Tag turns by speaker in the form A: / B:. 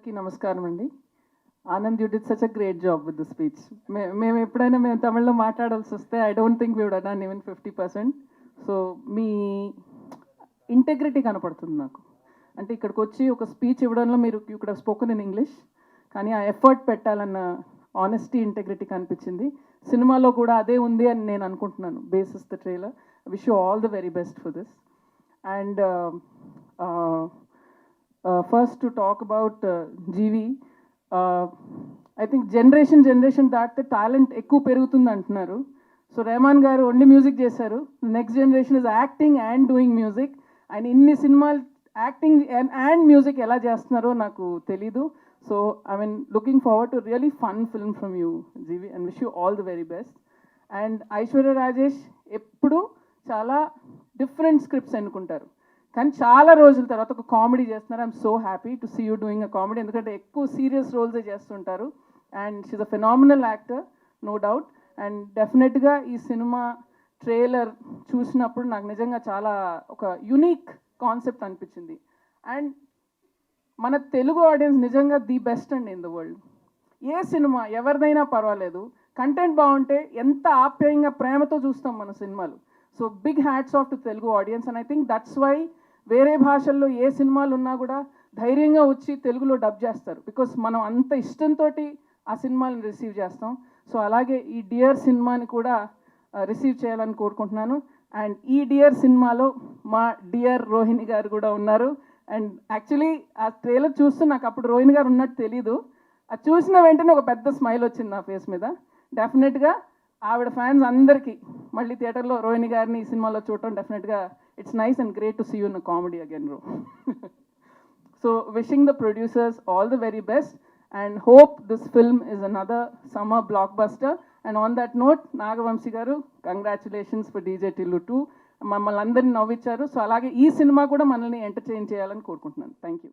A: అందరికీ నమస్కారం అండి. Anand, you did such a great job with the speech. మేము ఎప్పుడైనా తమిళ్లో మాట్లాడాల్సి వస్తే I don't think we would have done even 50%. So మీ ఇంటెగ్రిటీ కనపడుతుంది నాకు. అంటే ఇక్కడికి వచ్చి ఒక స్పీచ్ ఇవ్వడంలో మీరు you could have spoken in English, కానీ ఆ ఎఫర్ట్ పెట్టాలన్న ఆనెస్టీ, ఇంటెగ్రిటీ కనిపించింది. సినిమాలో కూడా అదే ఉంది అని నేను అనుకుంటున్నాను basis the trailer. Wish you all the very best for this. And first to talk about GV, I think generation దాటితే టాలెంట్ ఎక్కువ పెరుగుతుంది అంటున్నారు. సో రెహమాన్ గారు ఓన్లీ మ్యూజిక్ చేశారు. Next generation is acting and doing music. ఆయన ఇన్ని సినిమాలు acting and music ఎలా చేస్తున్నారో నాకు తెలీదు. So I mean looking forward to really fun film from you GV and wish you all the very best. And Aishwarya Rajesh ఎప్పుడు చాలా డిఫరెంట్ స్క్రిప్ట్స్ ఎన్నుకుంటారు, కానీ చాలా రోజుల తర్వాత ఒక కామెడీ చేస్తున్నారు. I'm so happy to see you doing a comedy, ఎందుకంటే ఎక్కువ సీరియస్ రోల్సే చేస్తుంటారు. And she's a phenomenal actor, no doubt. And డెఫినెట్గా ఈ సినిమా ట్రైలర్ చూసినప్పుడు నాకు నిజంగా చాలా ఒక యునీక్ కాన్సెప్ట్ అనిపించింది. అండ్ మన తెలుగు ఆడియన్స్ నిజంగా ది బెస్ట్ అండి in the world. A cinema ఎవరిదైనా పర్వాలేదు, కంటెంట్ బాగుంటే ఎంత ఆప్యాయంగా ప్రేమతో చూస్తాం మన సినిమాలు. So big hats off to Telugu audience. And I think that's why వేరే భాషల్లో ఏ సినిమాలు ఉన్నా కూడా ధైర్యంగా వచ్చి తెలుగులో డబ్ చేస్తారు, బికాస్ మనం అంత ఇష్టంతో ఆ సినిమాలను రిసీవ్ చేస్తాం. సో అలాగే ఈ డియర్ సినిమాని కూడా రిసీవ్ చేయాలని కోరుకుంటున్నాను. అండ్ ఈ డియర్ సినిమాలో మా డియర్ రోహిణి గారు కూడా ఉన్నారు. అండ్ యాక్చువల్లీ ఆ ట్రైలర్ చూస్తూ నాకు అప్పుడు రోహిణి గారు ఉన్నట్టు తెలీదు. అది చూసిన వెంటనే ఒక పెద్ద స్మైల్ వచ్చింది నా ఫేస్ మీద. డెఫినెట్గా ఆవిడ ఫ్యాన్స్ అందరికీ మళ్ళీ థియేటర్లో రోహిణి గారిని ఈ సినిమాలో చూడటం డెఫినెట్గా it's nice and great to see you in a comedy again రో. So wishing the producers all the very best and hope this film is another summer blockbuster. And on that note, Nagavamsi garu congratulations for DJ Tillu 2. మమ్మల్ని అందరినీ నవ్వించారు. So అలాగే ఈ cinema కూడా మనల్ని entertain చేయాలని కోరుకుంటున్నాను. Thank you.